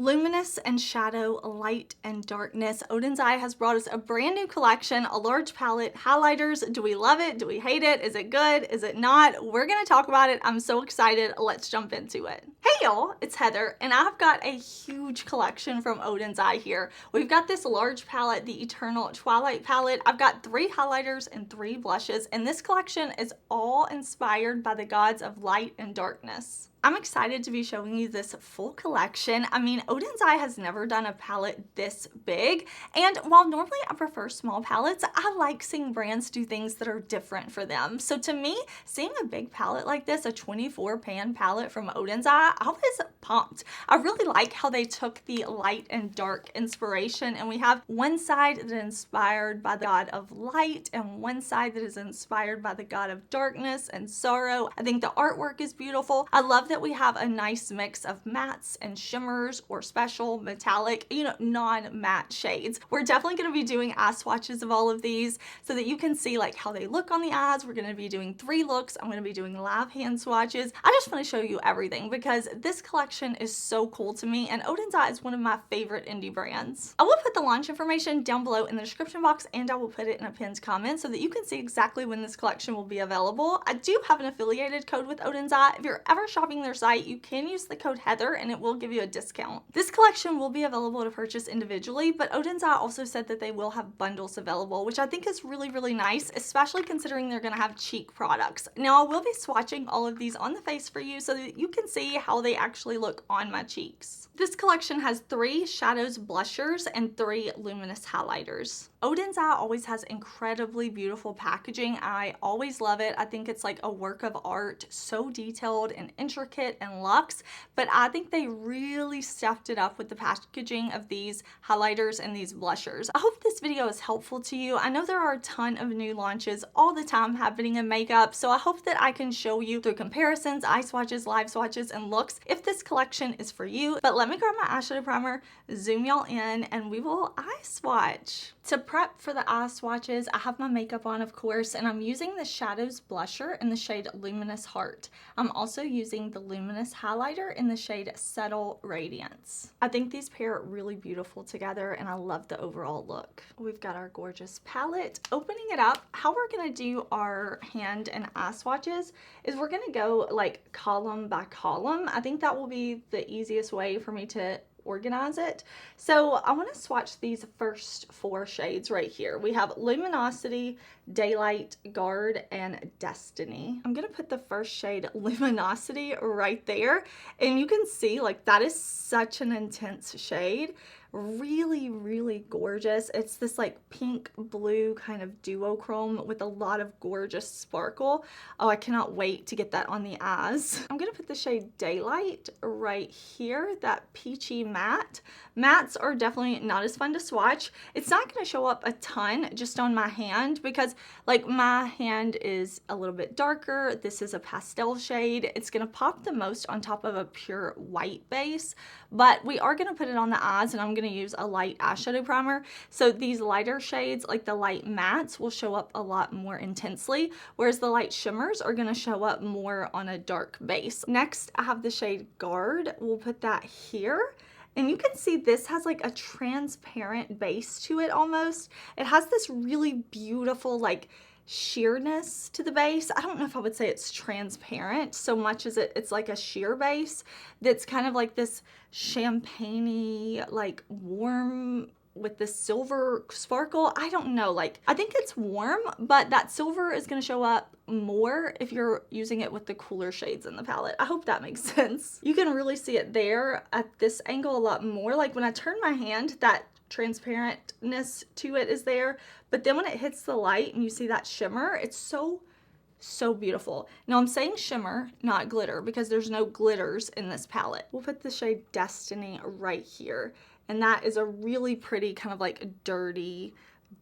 Luminous and shadow, light and darkness. Oden's Eye has brought us a brand new collection, a large palette, highlighters. Do we love it? Do we hate it? Is it good? Is it not? We're gonna talk about it. I'm so excited. Let's jump into it. Hey y'all, it's Heather, and I've got a huge collection from Oden's Eye here. We've got this large palette, the Eternal Twilight palette. I've got 3 highlighters and 3 blushes, and this collection is all inspired by the gods of light and darkness. I'm excited to be showing you this full collection. I mean, Oden's Eye has never done a palette this big, and while normally I prefer small palettes, I like seeing brands do things that are different for them. So to me, seeing a big palette like this, a 24 pan palette from Oden's Eye, I was pumped. I really like how they took the light and dark inspiration, and we have one side that is inspired by the god of light and one side that is inspired by the god of darkness and sorrow. I think the artwork is beautiful. I love that we have a nice mix of mattes and shimmers or special metallic, non-matte shades. We're definitely going to be doing eye swatches of all of these so that you can see like how they look on the eyes. We're going to be doing 3 looks. I'm going to be doing live hand swatches. I just want to show you everything because this collection is so cool to me, and Oden's Eye is one of my favorite indie brands. I will put the launch information down below in the description box, and I will put it in a pinned comment so that you can see exactly when this collection will be available. I do have an affiliated code with Oden's Eye. If you're ever shopping their site, you can use the code Heather and it will give you a discount. This collection will be available to purchase individually, but Oden's Eye also said that they will have bundles available, which I think is really, really nice, especially considering they're going to have cheek products. Now, I will be swatching all of these on the face for you so that you can see how they actually look on my cheeks. This collection has 3 shadows blushers and 3 luminous highlighters. Oden's Eye always has incredibly beautiful packaging. I always love it. I think it's like a work of art, so detailed and intricate and luxe, but I think they really stepped it up with the packaging of these highlighters and these blushers. I hope this video is helpful to you. I know there are a ton of new launches all the time happening in makeup, so I hope that I can show you through comparisons, eye swatches, live swatches, and looks if this collection is for you. But let me grab my eyeshadow primer, zoom y'all in, and we will eye swatch. To prep for the eye swatches, I have my makeup on, of course, and I'm using the Shadows blusher in the shade Luminous Heart. I'm also using the Luminous highlighter in the shade Subtle Radiance. I think these pair really beautiful together, and I love the overall look. We've got our gorgeous palette. Opening it up, how we're gonna do our hand and eye swatches is we're gonna go like column by column. I think that will be the easiest way for me to organize it. So I want to swatch these first 4 shades right here. We have Luminosity, Daylight, Guard, and Destiny. I'm going to put the first shade Luminosity right there, and you can see like that is such an intense shade. Really, really gorgeous. It's this like pink blue kind of duochrome with a lot of gorgeous sparkle. Oh, I cannot wait to get that on the eyes. I'm gonna put the shade Daylight right here, that peachy matte. Mattes are definitely not as fun to swatch. It's not gonna show up a ton just on my hand because like my hand is a little bit darker. This is a pastel shade. It's gonna pop the most on top of a pure white base, but we are gonna put it on the eyes, and I'm gonna use a light eyeshadow primer. So these lighter shades, like the light mattes, will show up a lot more intensely, whereas the light shimmers are gonna show up more on a dark base. Next, I have the shade Guard. We'll put that here. And you can see this has like a transparent base to it almost. It has this really beautiful like sheerness to the base. I don't know if I would say it's transparent so much as it's like a sheer base that's kind of like this champagne-y, like warm with the silver sparkle. I don't know, like I think it's warm, but that silver is going to show up more if you're using it with the cooler shades in the palette. I hope that makes sense. You can really see it there at this angle a lot more. Like when I turn my hand, that transparentness to it is there, but then when it hits the light and you see that shimmer, it's so beautiful. Now I'm saying shimmer, not glitter, because there's no glitters in this palette. We'll put the shade Destiny right here, and that is a really pretty kind of like dirty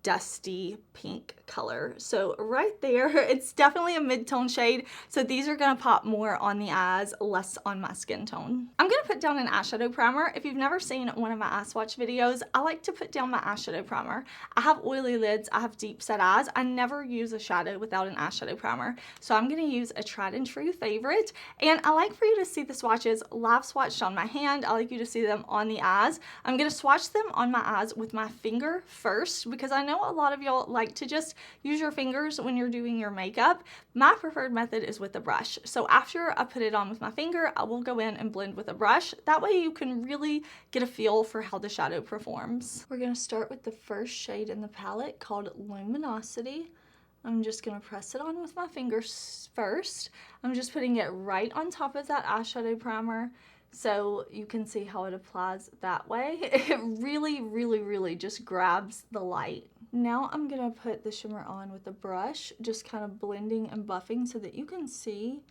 dusty pink color. So right there, it's definitely a mid-tone shade. So these are gonna pop more on the eyes, less on my skin tone. I'm gonna put down an eyeshadow primer. If you've never seen one of my eye swatch videos, I like to put down my eyeshadow primer. I have oily lids, I have deep set eyes. I never use a shadow without an eyeshadow primer. So I'm gonna use a tried and true favorite. And I like for you to see the swatches live swatched on my hand. I like you to see them on the eyes. I'm gonna swatch them on my eyes with my finger first, because I know a lot of y'all like to just use your fingers when you're doing your makeup. My preferred method is with a brush. So after I put it on with my finger, I will go in and blend with a brush. That way you can really get a feel for how the shadow performs. We're gonna start with the first shade in the palette called Luminosity. I'm just gonna press it on with my fingers first. I'm just putting it right on top of that eyeshadow primer, so you can see how it applies that way. It really just grabs the light. Now I'm gonna put the shimmer on with a brush, just kind of blending and buffing so that you can see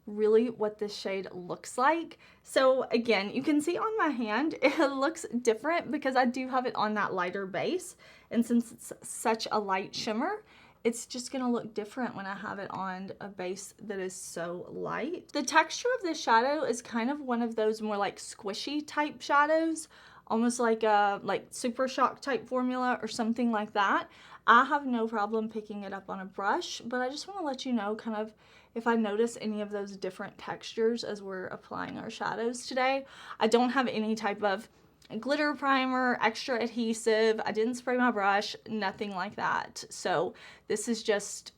really what this shade looks like. So again, you can see on my hand, it looks different because I do have it on that lighter base. And since it's such a light shimmer, it's just gonna look different when I have it on a base that is so light. The texture of this shadow is kind of one of those more like squishy type shadows, almost like a Super Shock type formula or something like that. I have no problem picking it up on a brush, but I just wanna let you know kind of if I notice any of those different textures as we're applying our shadows today. I don't have any type of glitter primer, extra adhesive. I didn't spray my brush, nothing like that. So this is just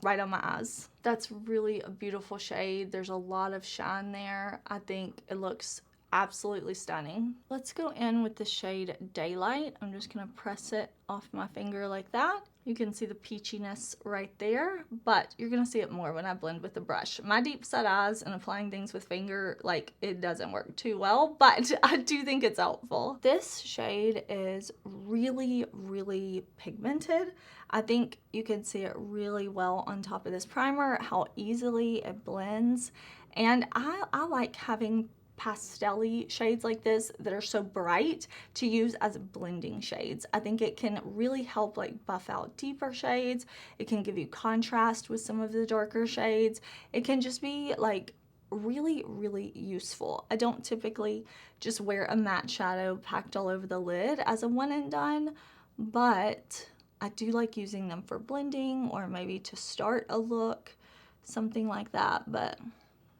right on my eyes. That's really a beautiful shade. There's a lot of shine there. I think it looks absolutely stunning. Let's go in with the shade Daylight. I'm just gonna press it off my finger like that. You can see the peachiness right there, but you're gonna see it more when I blend with the brush. My deep set eyes and applying things with finger, like, it doesn't work too well, but I do think it's helpful. This shade is really pigmented. I think you can see it really well on top of this primer, how easily it blends. And I like having pastel-y shades like this that are so bright to use as blending shades. I think it can really help like buff out deeper shades. It can give you contrast with some of the darker shades. It can just be like really useful. I don't typically just wear a matte shadow packed all over the lid as a one and done, but I do like using them for blending or maybe to start a look, something like that. But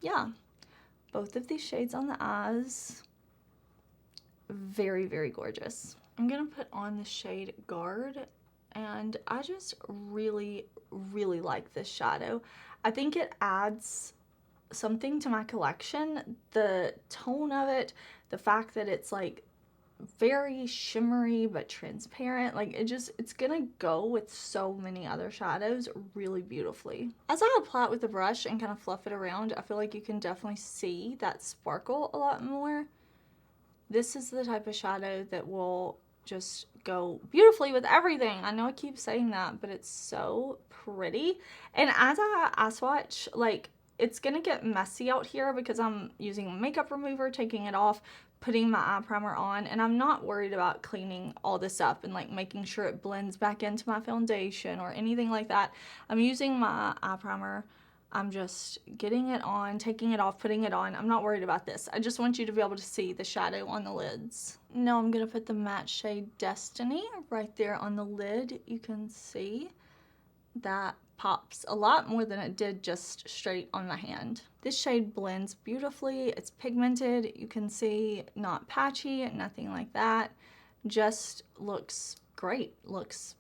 yeah, both of these shades on the eyes, very gorgeous. I'm gonna put on the shade Guard, and I just really like this shadow. I think it adds something to my collection. The tone of it, the fact that it's like very shimmery but transparent, like it's gonna go with so many other shadows really beautifully. As I apply it with the brush and kind of fluff it around, I feel like you can definitely see that sparkle a lot more. This is the type of shadow that will just go beautifully with everything. I know I keep saying that, but it's so pretty. And as I swatch, like, it's gonna get messy out here because I'm using a makeup remover, taking it off, putting my eye primer on, and I'm not worried about cleaning all this up and like making sure it blends back into my foundation or anything like that. I'm using my eye primer. I'm just getting it on, taking it off, putting it on. I'm not worried about this. I just want you to be able to see the shadow on the lids. Now I'm gonna put the matte shade Destiny right there on the lid. You can see that pops a lot more than it did just straight on my hand. This shade blends beautifully. It's pigmented. You can see not patchy, nothing like that. Just looks great. Looks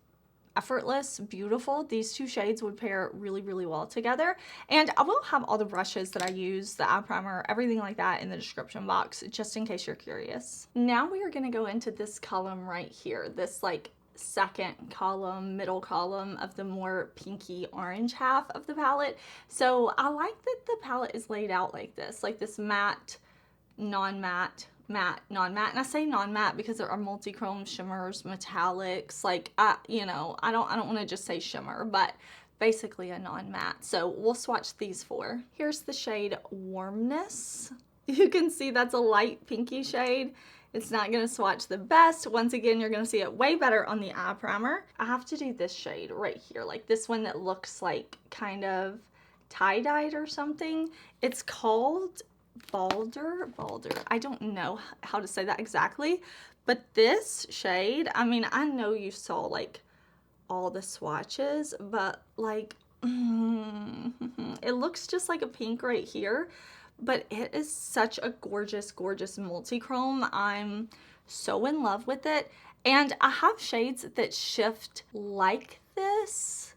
effortless, beautiful. These two shades would pair really well together. And I will have all the brushes that I use, the eye primer, everything like that in the description box, just in case you're curious. Now we are gonna go into this column right here, this like second column, middle column of the more pinky orange half of the palette. So I like that the palette is laid out like this matte, non-matte, matte, non-matte. And I say non-matte because there are multi-chrome shimmers, metallics, like you know, I don't want to just say shimmer, but basically a non-matte. So we'll swatch these four. Here's the shade Warmness. You can see that's a light pinky shade. It's not gonna swatch the best. Once again, you're gonna see it way better on the eye primer. I have to do this shade right here, like this one that looks like kind of tie-dyed or something. It's called Balder. I don't know how to say that exactly, but this shade, I mean, I know you saw like all the swatches, but like, it looks just like a pink right here, but it is such a gorgeous, gorgeous multi-chrome. I'm so in love with it. And I have shades that shift like this,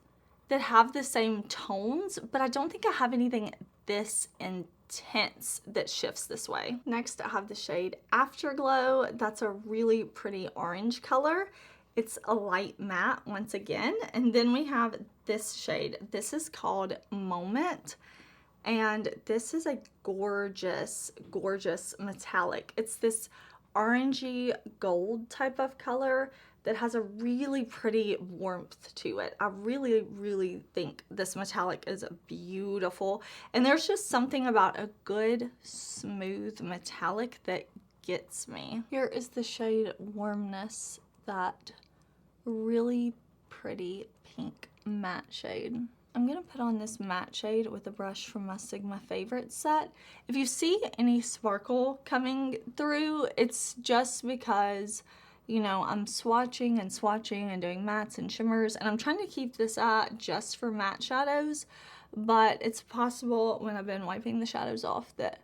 that have the same tones, but I don't think I have anything this intense that shifts this way. Next, I have the shade Afterglow. That's a really pretty orange color. It's a light matte once again. And then we have this shade. This is called Moment. And this is a gorgeous, gorgeous metallic. It's this orangey gold type of color that has a really pretty warmth to it. I really, really think this metallic is beautiful. And there's just something about a good, smooth metallic that gets me. Here is the shade Warmness, that really pretty pink matte shade. I'm gonna put on this matte shade with a brush from my Sigma Favorite set. If you see any sparkle coming through, it's just because, you know, I'm swatching and doing mattes and shimmers, and I'm trying to keep this just for matte shadows, but it's possible when I've been wiping the shadows off that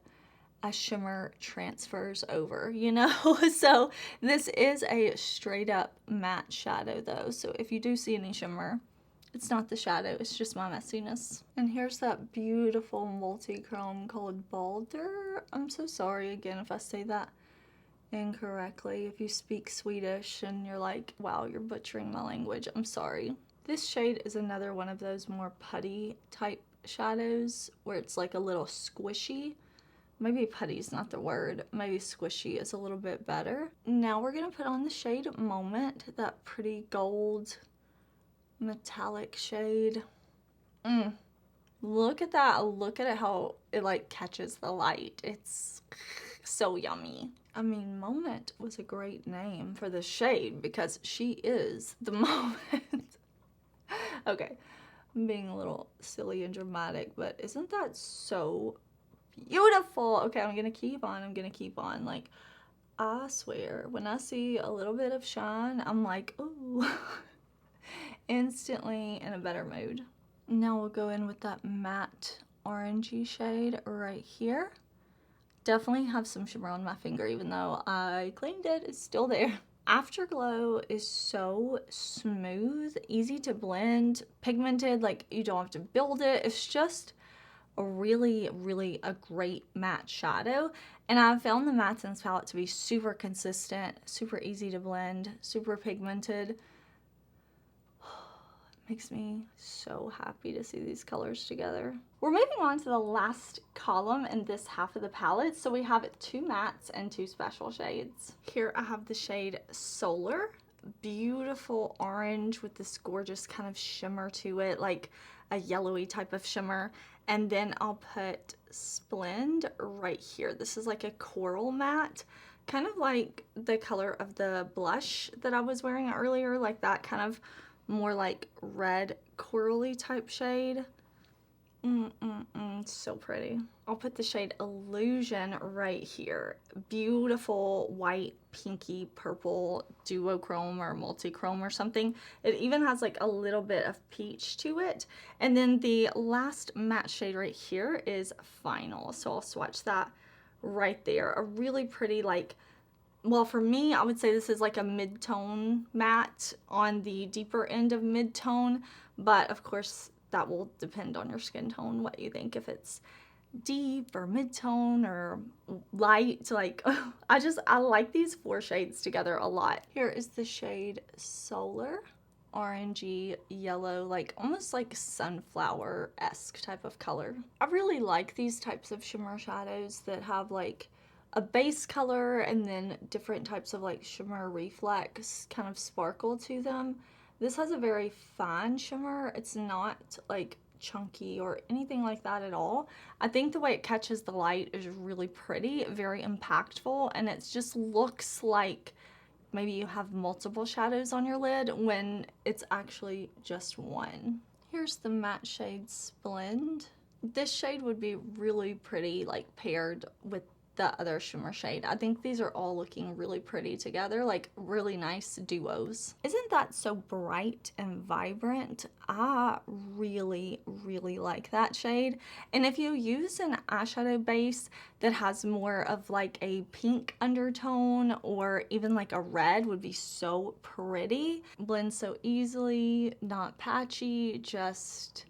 a shimmer transfers over, you know? So this is a straight up matte shadow though, so if you do see any shimmer, it's not the shadow, it's just my messiness. And here's that beautiful multi-chrome called Balder. I'm so sorry again if I say that incorrectly. If you speak Swedish and you're like, wow, you're butchering my language, I'm sorry. This shade is another one of those more putty type shadows where it's like a little squishy. Maybe putty's not the word, maybe squishy is a little bit better. Now we're gonna put on the shade Moment, that pretty gold metallic shade. Look at that. Look at it, how it like catches the light. It's so yummy. I mean, Moment was a great name for the shade because she is the moment. Okay, I'm being a little silly and dramatic, but isn't that so beautiful? Okay, I'm gonna keep on. Like, I swear, when I see a little bit of shine, I'm like, ooh. Instantly in a better mood. Now we'll go in with that matte orangey shade right here. Definitely have some shimmer on my finger, even though I cleaned it, it's still there. Afterglow is so smooth, easy to blend, pigmented, like you don't have to build it. It's just a really, really a great matte shadow. And I've found the mattes in this palette to be super consistent, super easy to blend, super pigmented. Makes me so happy to see these colors together. We're moving on to the last column in this half of the palette. So we have 2 mattes and 2 special shades. Here I have the shade Solar. Beautiful orange with this gorgeous kind of shimmer to it, like a yellowy type of shimmer. And then I'll put Splend right here. This is like a coral matte, kind of like the color of the blush that I was wearing earlier, like that kind of more like red corally type shade. So pretty. I'll put the shade Illusion right here. Beautiful white, pinky, purple duochrome or multi-chrome or something. It even has like a little bit of peach to it. And then the last matte shade right here is Final. So I'll swatch that right there. A really pretty, like, well, for me, I would say this is like a mid-tone matte on the deeper end of mid-tone, but of course that will depend on your skin tone, what you think, if it's deep or mid-tone or light. Like, I like these 4 shades together a lot. Here is the shade Solar, orangey yellow, like almost like sunflower-esque type of color. I really like these types of shimmer shadows that have like a base color and then different types of like shimmer reflex kind of sparkle to them. This has a very fine shimmer. It's not like chunky or anything like that at all. I think the way it catches the light is really pretty, very impactful, and it just looks like maybe you have multiple shadows on your lid when it's actually just one. Here's the matte shades blend. This shade would be really pretty like paired with the other shimmer shade. I think these are all looking really pretty together, like really nice duos. Isn't that so bright and vibrant? I really, really like that shade. And if you use an eyeshadow base that has more of like a pink undertone or even like a red, would be so pretty. Blends so easily, not patchy, just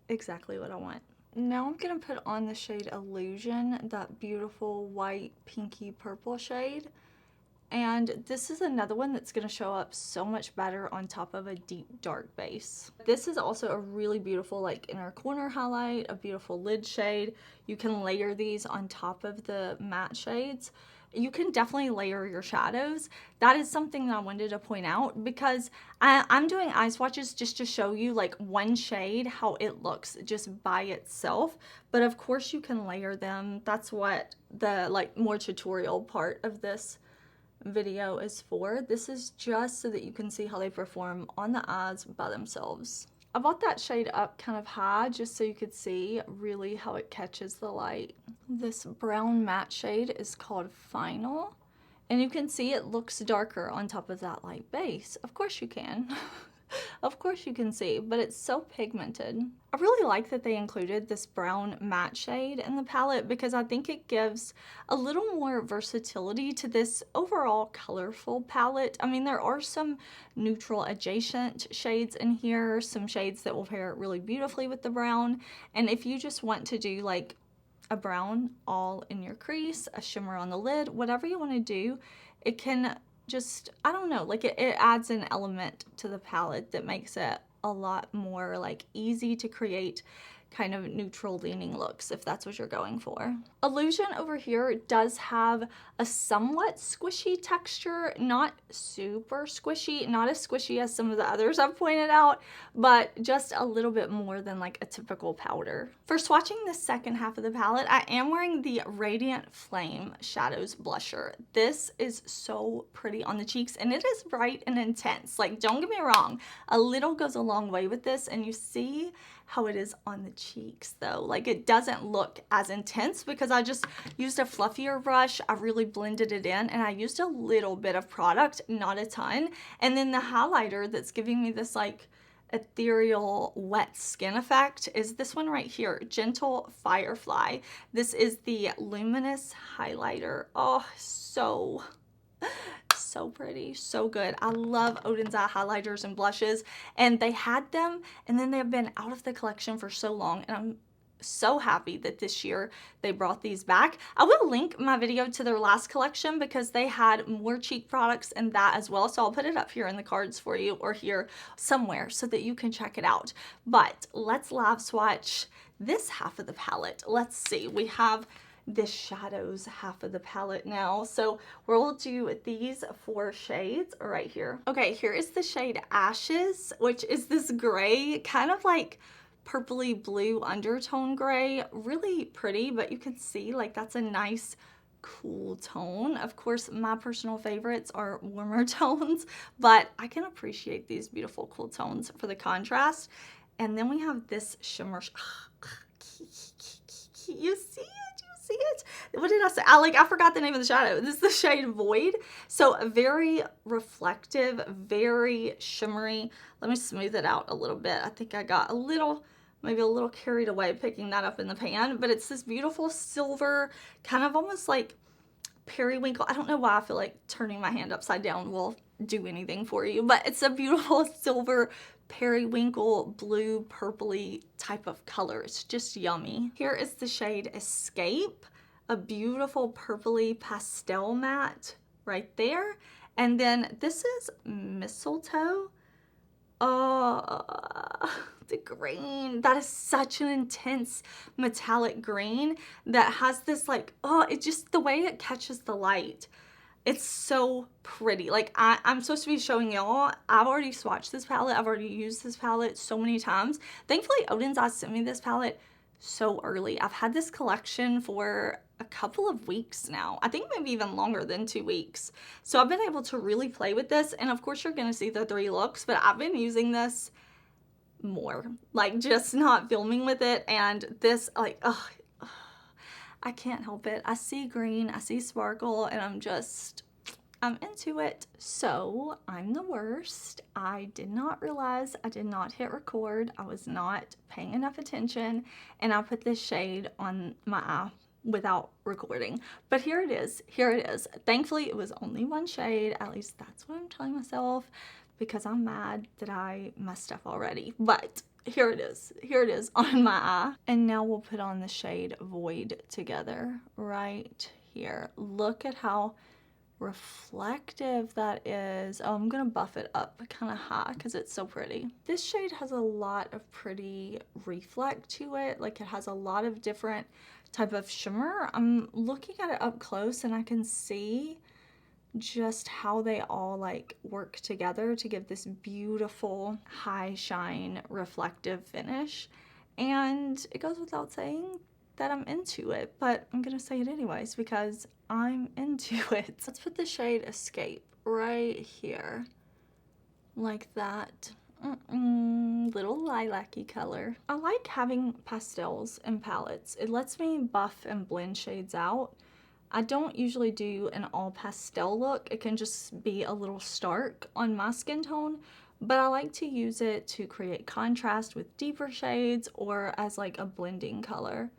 exactly what I want. Now I'm gonna put on the shade Illusion, that beautiful white pinky purple shade. And this is another one that's gonna show up so much better on top of a deep dark base. This is also a really beautiful like inner corner highlight, a beautiful lid shade. You can layer these on top of the matte shades. You can definitely layer your shadows. That is something that I wanted to point out because I'm doing eye swatches just to show you like one shade, how it looks just by itself. But of course you can layer them. That's what the like more tutorial part of this video is for. This is just so that you can see how they perform on the eyes by themselves. I brought that shade up kind of high just so you could see really how it catches the light. This brown matte shade is called Final, and you can see it looks darker on top of that light base. Of course you can. Of course you can see, but it's so pigmented. I really like that they included this brown matte shade in the palette because I think it gives a little more versatility to this overall colorful palette. I mean, there are some neutral adjacent shades in here, some shades that will pair really beautifully with the brown. And if you just want to do like a brown all in your crease, a shimmer on the lid, whatever you want to do, it can just, I don't know, like it adds an element to the palette that makes it a lot more like easy to create kind of neutral leaning looks if that's what you're going for. Illusion over here does have a somewhat squishy texture, not super squishy, not as squishy as some of the others I've pointed out, but just a little bit more than like a typical powder. For swatching the second half of the palette, I am wearing the Radiant Flame Shadows Blusher. This is so pretty on the cheeks and it is bright and intense. Like, don't get me wrong, a little goes a long way with this, and you see how it is on the cheeks though. Like, it doesn't look as intense because I just used a fluffier brush. I really blended it in and I used a little bit of product, not a ton. And then the highlighter that's giving me this like ethereal wet skin effect is this one right here, Gentle Firefly. This is the Luminous highlighter. Oh, so pretty, so good. I love Oden's eye highlighters and blushes, and they had them and then they've been out of the collection for so long, and I'm so happy that this year they brought these back. I will link my video to their last collection because they had more cheek products in that as well, so I'll put it up here in the cards for you or here somewhere so that you can check it out. But let's live swatch this half of the palette. Let's see, we have this shadows half of the palette now. So we'll do these 4 shades right here. Okay, here is the shade Ashes, which is this gray, kind of like purpley blue undertone gray. Really pretty, but you can see like that's a nice cool tone. Of course, my personal favorites are warmer tones, but I can appreciate these beautiful cool tones for the contrast. And then we have this shimmer. You see it? See it? What did I say? I forgot the name of the shadow. This is the shade Void. So very reflective, very shimmery. Let me smooth it out a little bit. I think I got maybe a little carried away picking that up in the pan, but it's this beautiful silver, kind of almost like periwinkle. I don't know why I feel like turning my hand upside down will do anything for you, but it's a beautiful silver periwinkle blue purpley type of color. It's just yummy. Here is the shade Escape, a beautiful purpley pastel matte right there. And then this is Mistletoe. The green, that is such an intense metallic green that has this like, it just, the way it catches the light, It's so pretty. Like, I'm supposed to be showing y'all. I've already swatched this palette. I've already used this palette so many times. Thankfully, Oden's Eye sent me this palette so early. I've had this collection for a couple of weeks now. I think maybe even longer than 2 weeks. So I've been able to really play with this. And of course, you're going to see the 3 looks, but I've been using this more. Like, just not filming with it. And this, like, ugh. I can't help it. I see green, I see sparkle, and I'm into it. So I'm the worst. I did not realize I did not hit record. I was not paying enough attention, and I put this shade on my eye without recording. But here it is. Here it is. Thankfully, it was only 1 shade. At least that's what I'm telling myself, because I'm mad that I messed up already. But here it is. Here it is on my eye. And now we'll put on the shade Void together right here. Look at how reflective that is. Oh, I'm gonna buff it up kind of high because it's so pretty. This shade has a lot of pretty reflect to it. Like, it has a lot of different type of shimmer. I'm looking at it up close and I can see just how they all like work together to give this beautiful high shine reflective finish. And it goes without saying that I'm into it, but I'm gonna say it anyways because I'm into it. Let's put the shade Escape right here like that. Little lilac-y color. I like having pastels and palettes. It lets me buff and blend shades out. I don't usually do an all pastel look. It can just be a little stark on my skin tone, but I like to use it to create contrast with deeper shades or as like a blending color.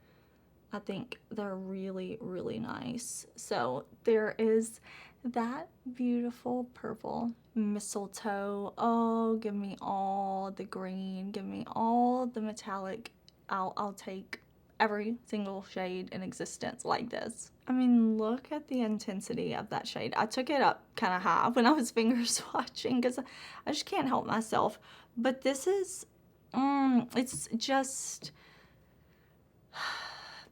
I think they're really, really nice. So there is that beautiful purple mistletoe. Oh, give me all the green. Give me all the metallic. I'll take every single shade in existence like this. I mean, look at the intensity of that shade. I took it up kind of high when I was finger swatching because I just can't help myself. But this is, it's just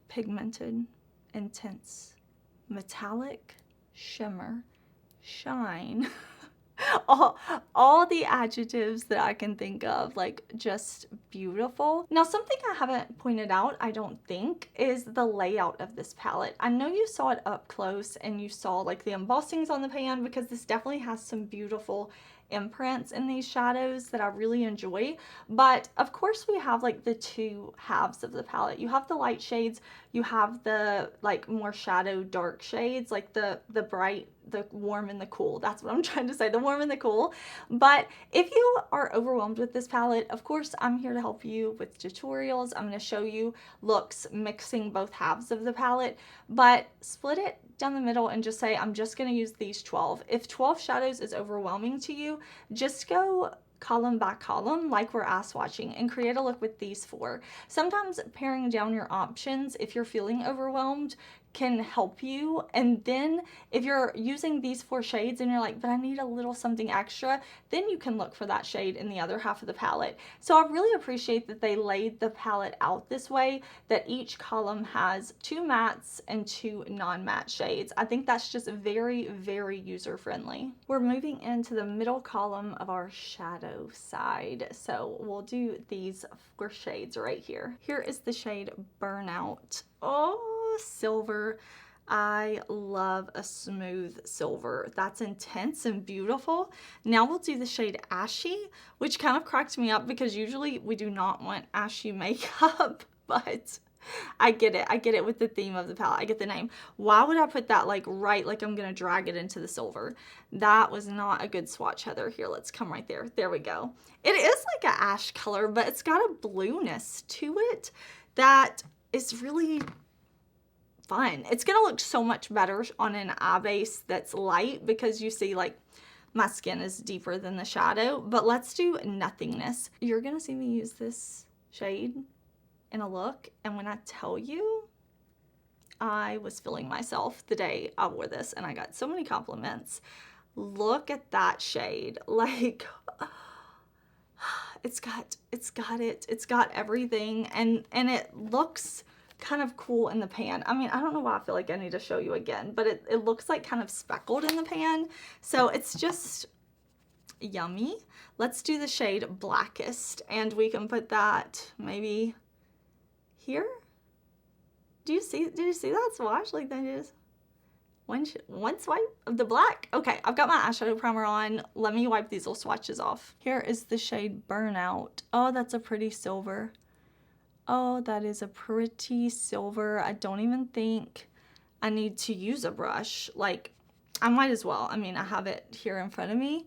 pigmented, intense, metallic, shimmer, shine. all the adjectives that I can think of, like, just beautiful. Now, something I haven't pointed out, I don't think, is the layout of this palette. I know you saw it up close and you saw like the embossings on the pan because this definitely has some beautiful imprints in these shadows that I really enjoy. But of course we have like the 2 halves of the palette. You have the light shades, you have the like more shadow dark shades, like the bright, the warm and the cool. That's what I'm trying to say, the warm and the cool. But if you are overwhelmed with this palette, of course I'm here to help you with tutorials. I'm going to show you looks mixing both halves of the palette, but split it down the middle and just say, I'm just going to use these 12. If 12 shadows is overwhelming to you, just go column by column like we're eye swatching and create a look with these 4. Sometimes paring down your options if you're feeling overwhelmed can help you. And then if you're using these 4 shades and you're like, but I need a little something extra, then you can look for that shade in the other half of the palette. So I really appreciate that they laid the palette out this way, that each column has 2 mattes and 2 non-matte shades. I think that's just very, very user-friendly. We're moving into the middle column of our shadow side. So we'll do these 4 shades right here. Here is the shade Burnout. Oh, silver. I love a smooth silver. That's intense and beautiful. Now we'll do the shade Ashy, which kind of cracked me up because usually we do not want ashy makeup, but I get it. I get it with the theme of the palette. I get the name. Why would I put that like right, like I'm gonna drag it into the silver? That was not a good swatch, Heather. Here, let's come right there. There we go. It is like an ash color, but it's got a blueness to it that is really fun. It's gonna look so much better on an eye base that's light because you see like my skin is deeper than the shadow. But let's do Nothingness. You're gonna see me use this shade in a look, and when I tell you, I was feeling myself the day I wore this and I got so many compliments. Look at that shade. Like, it's got everything, and it looks kind of cool in the pan. I mean, I don't know why I feel like I need to show you again, but it looks like kind of speckled in the pan. So it's just yummy. Let's do the shade Blackest, and we can put that maybe here. Did you see that swatch? Like that is one swipe of the black. Okay, I've got my eyeshadow primer on. Let me wipe these little swatches off. Here is the shade Burnout. Oh, that's a pretty silver. Oh, that is a pretty silver. I don't even think I need to use a brush. Like, I might as well. I mean, I have it here in front of me,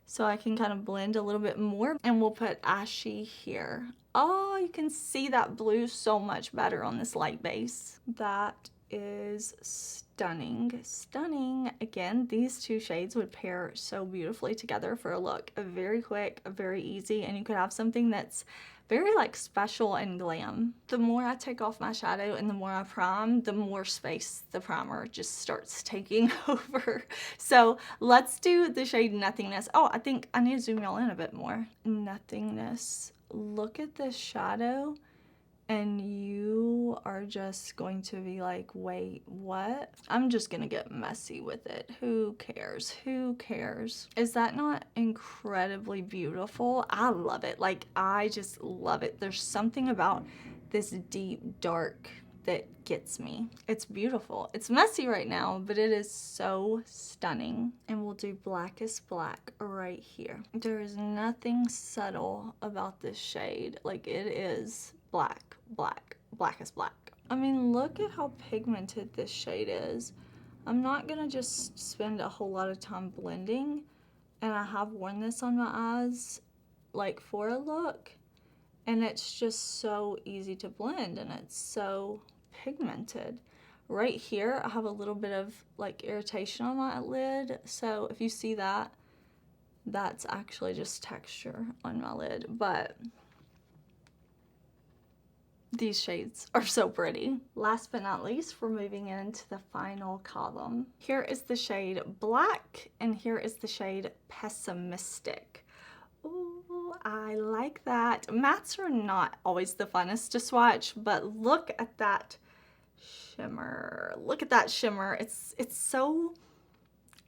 so I can kind of blend a little bit more. And we'll put Ashy here. Oh, you can see that blue so much better on this light base. That is stunning. Stunning. Again, these two shades would pair so beautifully together for a look. Very quick, very easy, and you could have something that's very like special and glam. The more I take off my shadow and the more I prime, the more space the primer just starts taking over. So let's do the shade Nothingness. Oh, I think I need to zoom y'all in a bit more. Nothingness. Look at this shadow and you are just going to be like, wait, what? I'm just gonna get messy with it. Who cares? Who cares? Is that not incredibly beautiful? I love it. Like, I just love it. There's something about this deep dark that gets me. It's beautiful. It's messy right now, but it is so stunning. And we'll do Blackest Black right here. There is nothing subtle about this shade. Like, it is black, black, blackest black. I mean, look at how pigmented this shade is. I'm not gonna just spend a whole lot of time blending, and I have worn this on my eyes like for a look, and it's just so easy to blend, and it's so pigmented. Right here, I have a little bit of like irritation on my lid, so if you see that, that's actually just texture on my lid, but these shades are so pretty. Last but not least, we're moving into the final column. Here is the shade Black, and here is the shade Pessimistic. Ooh, I like that. Mattes are not always the funnest to swatch, but look at that shimmer. Look at that shimmer. It's so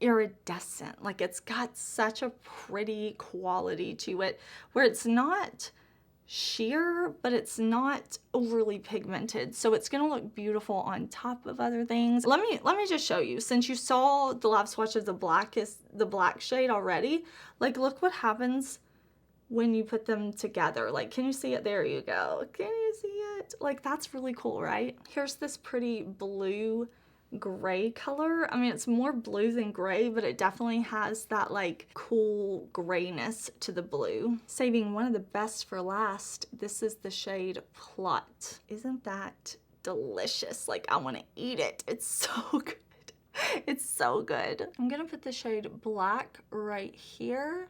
iridescent. Like, it's got such a pretty quality to it where it's not sheer, but it's not overly pigmented, so it's gonna look beautiful on top of other things. Let me just show you, since you saw the live swatch of the black shade already. Like, look what happens when you put them together. Like, can you see it? There you go. Can you see it? Like, that's really cool, right? Here's this pretty blue gray color. I mean, it's more blue than gray, but it definitely has that like cool grayness to the blue. Saving one of the best for last, this is the shade Plot. Isn't that delicious? Like, I want to eat it. It's so good. It's so good. I'm gonna put the shade Black right here.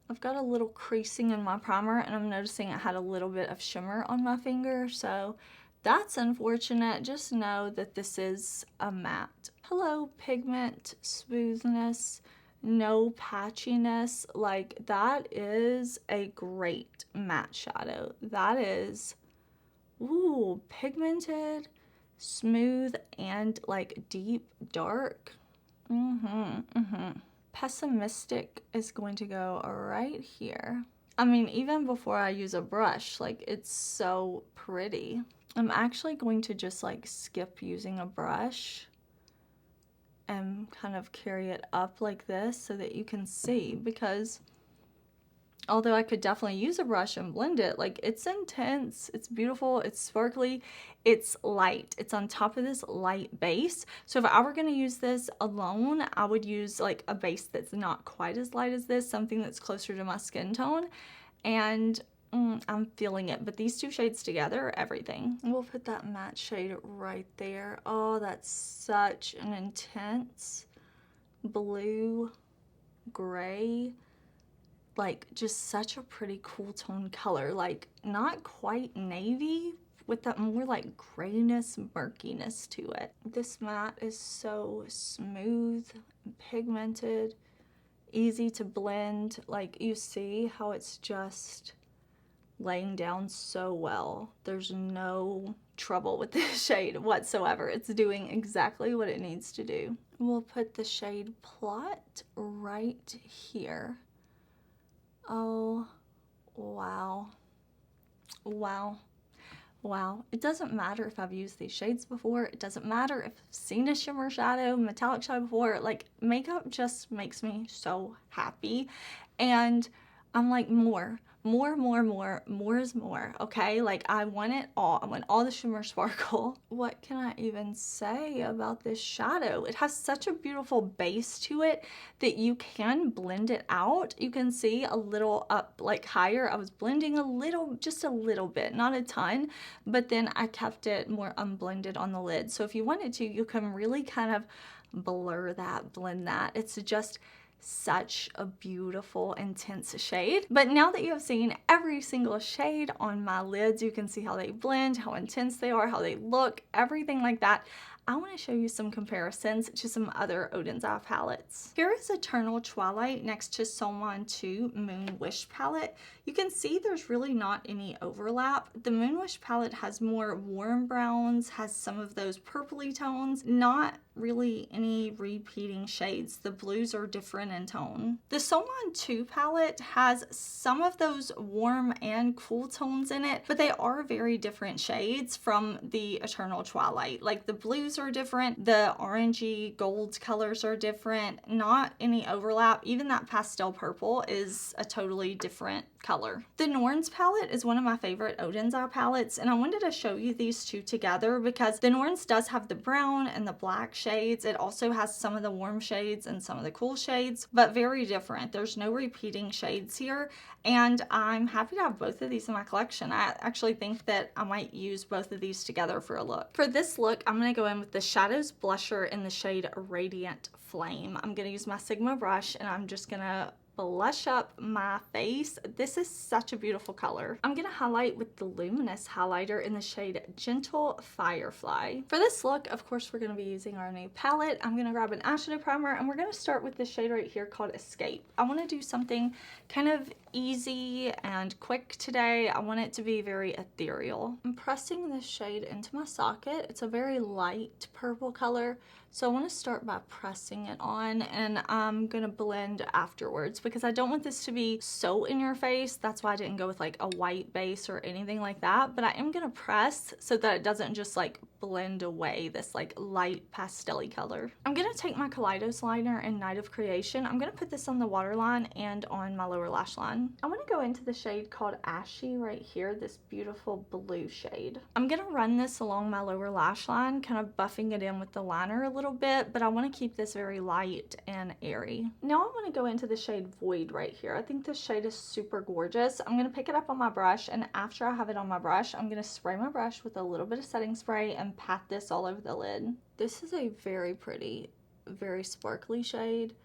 I've got a little creasing in my primer, and I'm noticing it had a little bit of shimmer on my finger, so that's unfortunate. Just know that this is a matte. Hello, pigment, smoothness, no patchiness. Like, that is a great matte shadow. That is, ooh, pigmented, smooth, and like deep dark. Pessimistic is going to go right here. I mean, even before I use a brush, like, it's so pretty. I'm actually going to just like skip using a brush and kind of carry it up like this so that you can see, because although I could definitely use a brush and blend it, like, it's intense, it's beautiful, it's sparkly, it's light. It's on top of this light base. So if I were gonna use this alone, I would use like a base that's not quite as light as this, something that's closer to my skin tone, and I'm feeling it. But these two shades together are everything. We'll put that matte shade right there. Oh, that's such an intense blue gray. Like, just such a pretty cool tone color. Like, not quite navy, with that more like grayness, murkiness to it. This matte is so smooth and pigmented, easy to blend. Like, you see how it's just laying down so well. There's no trouble with this shade whatsoever. It's doing exactly what it needs to do. We'll put the shade Plot right here. Oh, wow. Wow. Wow. It doesn't matter if I've used these shades before. It doesn't matter if I've seen a shimmer shadow, metallic shadow before. Like, makeup just makes me so happy. And I'm like, more is more, okay? Like, I want it all. I want all the shimmer sparkle. What can I even say about this shadow? It has such a beautiful base to it that you can blend it out. You can see a little up, like higher. I was blending a little, just a little bit, not a ton, but then I kept it more unblended on the lid. So if you wanted to, you can really kind of blur that, blend that. It's just such a beautiful, intense shade. But now that you have seen every single shade on my lids, you can see how they blend, how intense they are, how they look, everything like that. I want to show you some comparisons to some other Oden's Eye palettes. Here is Eternal Twilight next to Solmon 2 Moon Wish palette. You can see there's really not any overlap. The Moon Wish palette has more warm browns, has some of those purpley tones, not really any repeating shades. The blues are different in tone. The Solmon 2 palette has some of those warm and cool tones in it, but they are very different shades from the Eternal Twilight. Like, the blues are different, the orangey gold colors are different, not any overlap. Even that pastel purple is a totally different color. The Norns palette is one of my favorite Oden's Eye palettes, and I wanted to show you these two together because the Norns does have the brown and the black shades. It also has some of the warm shades and some of the cool shades, but very different. There's no repeating shades here, and I'm happy to have both of these in my collection. I actually think that I might use both of these together for a look. For this look, I'm going to go in with the Shadows blusher in the shade Radiant Flame. I'm going to use my Sigma brush, and I'm just going to blush up my face. This is such a beautiful color. I'm gonna highlight with the Luminous highlighter in the shade Gentle Firefly. For this look, of course, we're gonna be using our new palette. I'm gonna grab an eyeshadow primer, and we're gonna start with this shade right here called Escape. I wanna do something kind of easy and quick today. I want it to be very ethereal. I'm pressing this shade into my socket. It's a very light purple color, so I want to start by pressing it on, and I'm gonna blend afterwards because I don't want this to be so in your face. That's why I didn't go with like a white base or anything like that, but I am gonna press so that it doesn't just like blend away this like light pastel-y color. I'm gonna take my Kaleidos liner in Night of Creation. I'm gonna put this on the waterline and on my lower lash line. I want to go into the shade called Ashy right here, this beautiful blue shade. I'm gonna run this along my lower lash line, kind of buffing it in with the liner a little bit, but I want to keep this very light and airy. Now I want to go into the shade Void right here. I think this shade is super gorgeous. I'm gonna pick it up on my brush, and after I have it on my brush, I'm gonna spray my brush with a little bit of setting spray and pat this all over the lid. This is a very pretty, very sparkly shade.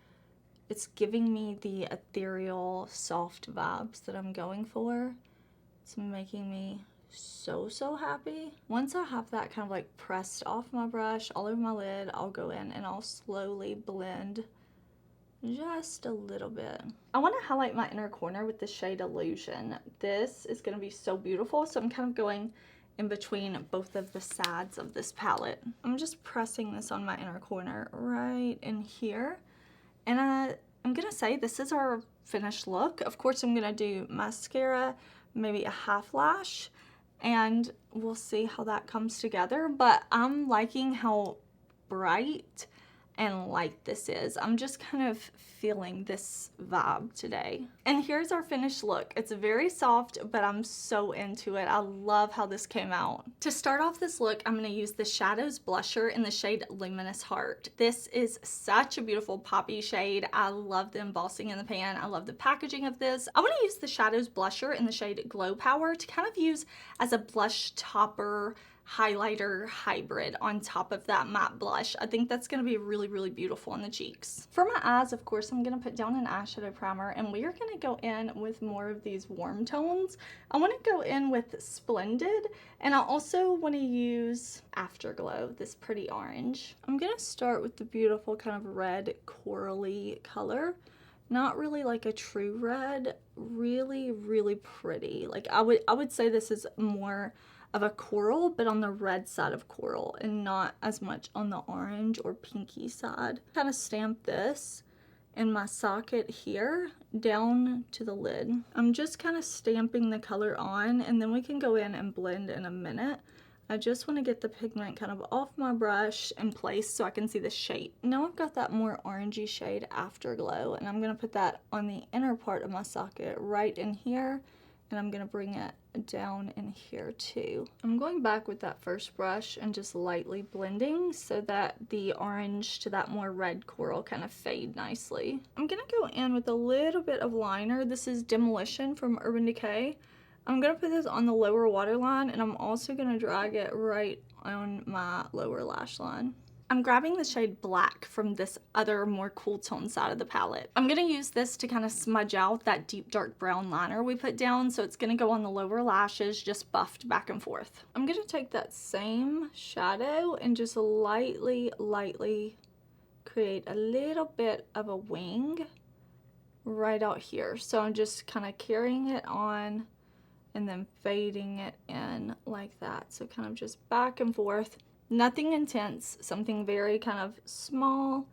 It's giving me the ethereal, soft vibes that I'm going for. It's making me so happy. Once I have that kind of like pressed off my brush all over my lid, I'll go in and I'll slowly blend just a little bit. I want to highlight my inner corner with the shade Illusion. This is going to be so beautiful, so I'm kind of going in between both of the sides of this palette. I'm just pressing this on my inner corner right in here. And I'm gonna say this is our finished look. Of course, I'm gonna do mascara, maybe a half lash, and we'll see how that comes together. But I'm liking how bright and light this is. I'm just kind of feeling this vibe today. And here's our finished look. It's very soft, but I'm so into it. I love how this came out. To start off this look, I'm gonna use the Shadows blusher in the shade Luminous Heart. This is such a beautiful poppy shade. I love the embossing in the pan. I love the packaging of this. I wanna use the Shadows blusher in the shade Glow Power to kind of use as a blush topper highlighter hybrid on top of that matte blush. I think that's going to be really beautiful on the cheeks. For my eyes, of course, I'm going to put down an eyeshadow primer, and we are going to go in with more of these warm tones. I want to go in with Splendid, and I also want to use Afterglow, this pretty orange. I'm going to start with the beautiful kind of red corally color, Not really like a true red, really, really pretty. Like I would say this is more of a coral, but on the red side of coral and not as much on the orange or pinky side. Kind of stamp this in my socket here down to the lid. I'm just kind of stamping the color on, and then we can go in and blend in a minute. I just want to get the pigment kind of off my brush in place so I can see the shape. Now I've got that more orangey shade Afterglow, and I'm going to put that on the inner part of my socket right in here, and I'm going to bring it down in here too. I'm going back with that first brush and just lightly blending so that the orange to that more red coral kind of fade nicely. I'm going to go in with a little bit of liner. This is Demolition from Urban Decay. I'm going to put this on the lower waterline, and I'm also going to drag it right on my lower lash line. I'm grabbing the shade Black from this other more cool tone side of the palette. I'm going to use this to kind of smudge out that deep dark brown liner we put down, so it's going to go on the lower lashes, just buffed back and forth. I'm going to take that same shadow and just lightly create a little bit of a wing right out here. So I'm just kind of carrying it on and then fading it in like that. So kind of just back and forth. Nothing intense, something very kind of small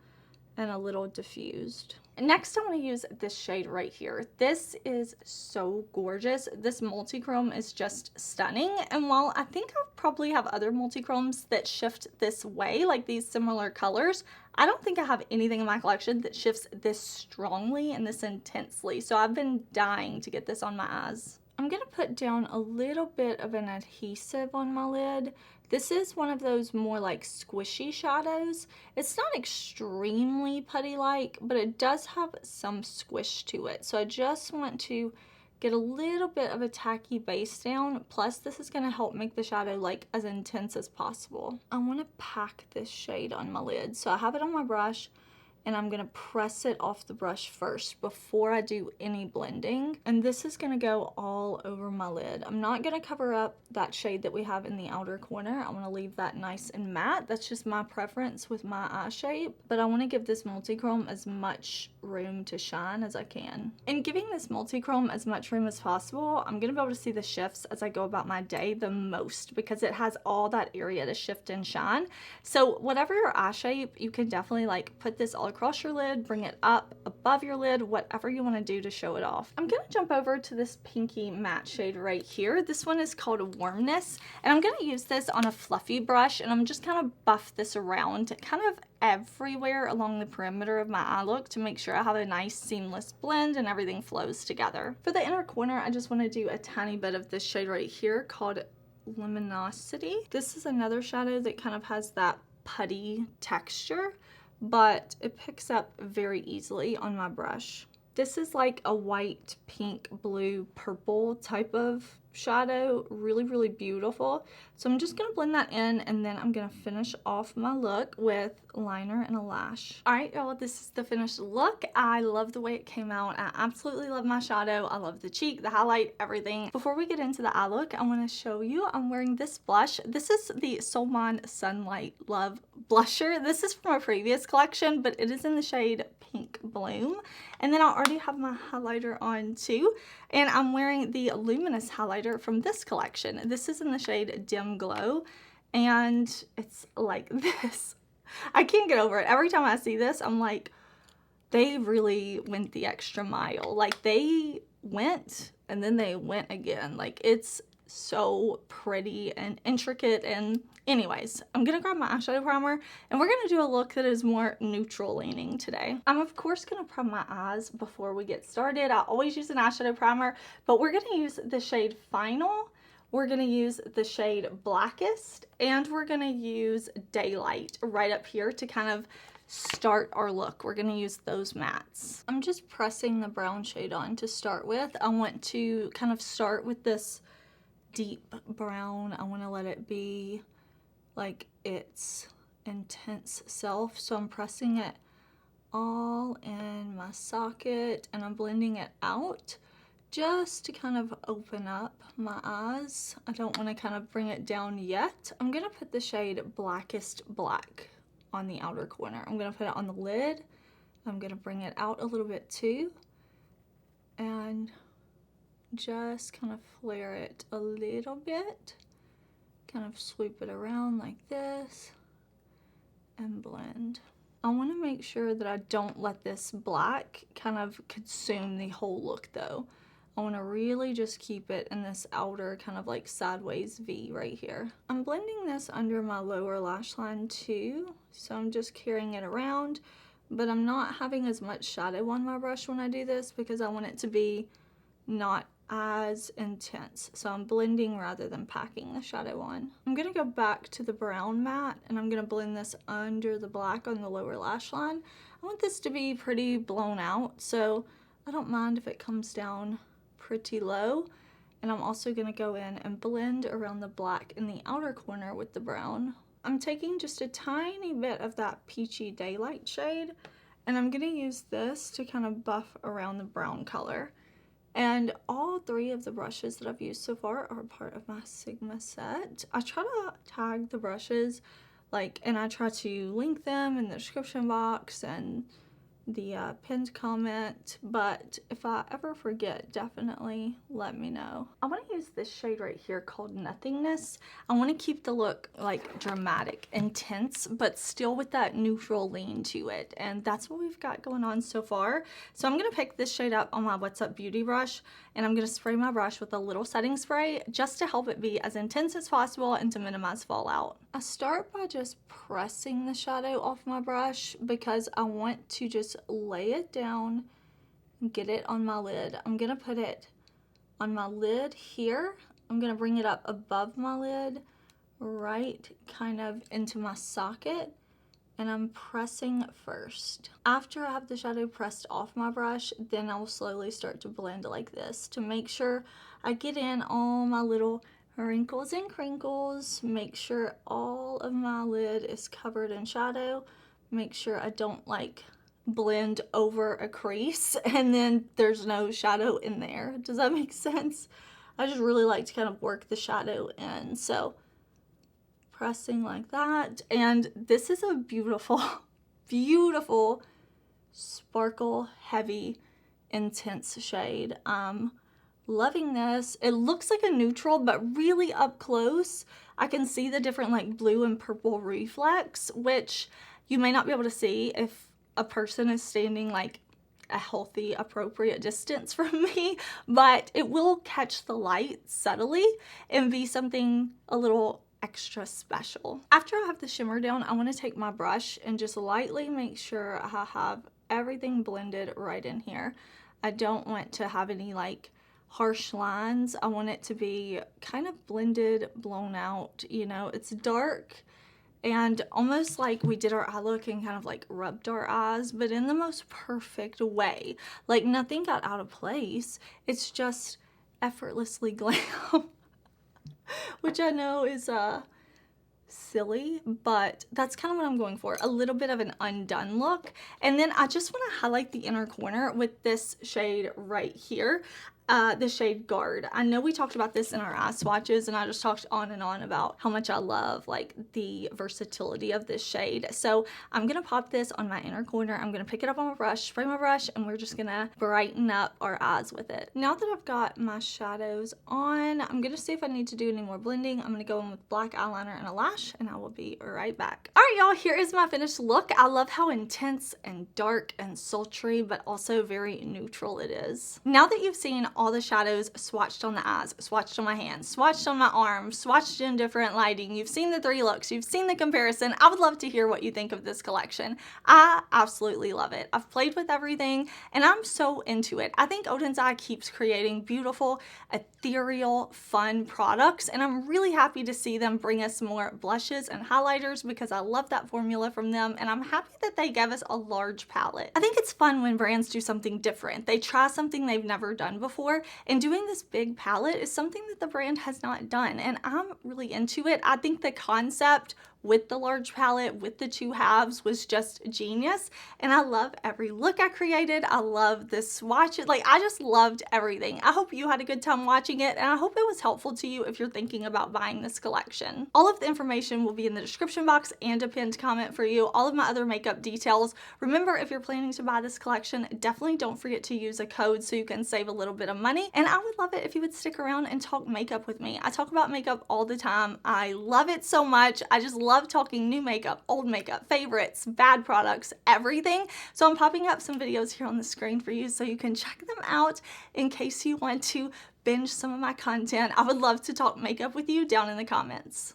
and a little diffused. Next, I'm going to use this shade right here. This is so gorgeous. This multi-chrome is just stunning. And while I think I'll probably have other multi-chromes that shift this way, like these similar colors, I don't think I have anything in my collection that shifts this strongly and this intensely. So I've been dying to get this on my eyes. I'm going to put down a little bit of an adhesive on my lid. This is one of those more like squishy shadows. It's not extremely putty-like, but it does have some squish to it. So I just want to get a little bit of a tacky base down. Plus, this is going to help make the shadow like as intense as possible. I want to pack this shade on my lid. So I have it on my brush, and I'm going to press it off the brush first before I do any blending. And this is going to go all over my lid. I'm not going to cover up that shade that we have in the outer corner. I want to leave that nice and matte. That's just my preference with my eye shape. But I want to give this multi-chrome as much room to shine as I can. In giving this multi-chrome as much room as possible, I'm going to be able to see the shifts as I go about my day the most, because it has all that area to shift and shine. So whatever your eye shape, you can definitely like put this all across your lid, bring it up above your lid, whatever you want to do to show it off. I'm going to jump over to this pinky matte shade right here. This one is called Warmness, and I'm going to use this on a fluffy brush, and I'm just kind of buff this around kind of everywhere along the perimeter of my eye look to make sure I have a nice seamless blend and everything flows together. For the inner corner, I just want to do a tiny bit of this shade right here called Luminosity. This is another shadow that kind of has that putty texture, but it picks up very easily on my brush. This is like a white, pink, blue, purple type of shadow. Really, really beautiful. So I'm just going to blend that in, and then I'm going to finish off my look with liner and a lash. Alright y'all, this is the finished look. I love the way it came out. I absolutely love my shadow. I love the cheek, the highlight, everything. Before we get into the eye look, I want to show you I'm wearing this blush. This is the Solmon Sunlight Love blusher. This is from a previous collection, but it is in the shade Pink Bloom. And then I already have my highlighter on too, and I'm wearing the Luminous highlighter from this collection. This is in the shade Dim Glow, and it's like this. I can't get over it. Every time I see this, I'm like, they really went the extra mile. Like, they went and then they went again. Like, it's so pretty and intricate. And anyways, I'm gonna grab my eyeshadow primer, and we're gonna do a look that is more neutral leaning today. I'm of course gonna prime my eyes before we get started. I always use an eyeshadow primer, but we're gonna use the shade Final, we're gonna use the shade Blackest, and we're gonna use Daylight right up here to kind of start our look. We're gonna use those mattes. I'm just pressing the brown shade on to start with. I want to kind of start with this deep brown. I want to let it be like its intense self. So I'm pressing it all in my socket, and I'm blending it out just to kind of open up my eyes. I don't want to kind of bring it down yet. I'm going to put the shade Blackest Black on the outer corner. I'm going to put it on the lid, I'm gonna bring it out a little bit too and just kind of flare it a little bit, kind of sweep it around like this and blend. I want to make sure that I don't let this black kind of consume the whole look though. I want to really just keep it in this outer kind of like sideways V right here. I'm blending this under my lower lash line too, so I'm just carrying it around, but I'm not having as much shadow on my brush when I do this because I want it to be not as intense. So I'm blending rather than packing the shadow on. I'm gonna go back to the brown matte and I'm gonna blend this under the black on the lower lash line. I want this to be pretty blown out, so I don't mind if it comes down pretty low. And I'm also gonna go in and blend around the black in the outer corner with the brown. I'm taking just a tiny bit of that peachy daylight shade and I'm gonna use this to kind of buff around the brown color. And all three of the brushes that I've used so far are part of my Sigma set. I try to tag the brushes, and I try to link them in the description box and the pinned comment, but if I ever forget, definitely let me know. I want to use this shade right here called Nothingness. I want to keep the look dramatic, intense, but still with that neutral lean to it, and that's what we've got going on so far. So I'm going to pick this shade up on my What's Up Beauty brush, and I'm going to spray my brush with a little setting spray just to help it be as intense as possible and to minimize fallout. I start by just pressing the shadow off my brush because I want to just lay it down and get it on my lid. I'm gonna put it on my lid here. I'm gonna bring it up above my lid, right kind of into my socket, and I'm pressing first. After I have the shadow pressed off my brush, then I will slowly start to blend like this to make sure I get in all my little wrinkles and crinkles, make sure all of my lid is covered in shadow, make sure I don't blend over a crease and then there's no shadow in there. Does that make sense? I just really like to kind of work the shadow in. So pressing like that, and this is a beautiful, beautiful sparkle heavy intense shade. Loving this. It looks like a neutral, but really up close I can see the different blue and purple reflex, which you may not be able to see if a person is standing a healthy appropriate distance from me, but it will catch the light subtly and be something a little extra special. After I have the shimmer down, I want to take my brush and just lightly make sure I have everything blended right in here. I don't want to have any harsh lines. I want it to be kind of blended, blown out, it's dark and almost like we did our eye look and kind of rubbed our eyes, but in the most perfect way. Nothing got out of place. It's just effortlessly glam, which I know is silly, but that's kind of what I'm going for. A little bit of an undone look. And then I just want to highlight the inner corner with this shade right here. The shade Guard. I know we talked about this in our eye swatches and I just talked on and on about how much I love the versatility of this shade. So I'm gonna pop this on my inner corner. I'm gonna pick it up on my brush, spray my brush, and we're just gonna brighten up our eyes with it. Now that I've got my shadows on, I'm gonna see if I need to do any more blending. I'm gonna go in with black eyeliner and a lash and I will be right back. All right, y'all, here is my finished look. I love how intense and dark and sultry, but also very neutral it is. Now that you've seen all the shadows swatched on the eyes, swatched on my hands, swatched on my arms, swatched in different lighting, you've seen the three looks, you've seen the comparison, I would love to hear what you think of this collection. I absolutely love it. I've played with everything and I'm so into it. I think Oden's Eye keeps creating beautiful, ethereal, fun products, and I'm really happy to see them bring us more blushes and highlighters because I love that formula from them, and I'm happy that they gave us a large palette. I think it's fun when brands do something different. They try something they've never done before, and doing this big palette is something that the brand has not done, and I'm really into it. I think the concept with the large palette, with the 2 halves, was just genius. And I love every look I created. I love the swatches. Like, I just loved everything. I hope you had a good time watching it, and I hope it was helpful to you if you're thinking about buying this collection. All of the information will be in the description box and a pinned comment for you. All of my other makeup details. Remember, if you're planning to buy this collection, definitely don't forget to use a code so you can save a little bit of money. And I would love it if you would stick around and talk makeup with me. I talk about makeup all the time. I love it so much. I just love talking new makeup, old makeup, favorites, bad products, everything. So I'm popping up some videos here on the screen for you so you can check them out in case you want to binge some of my content. I would love to talk makeup with you down in the comments.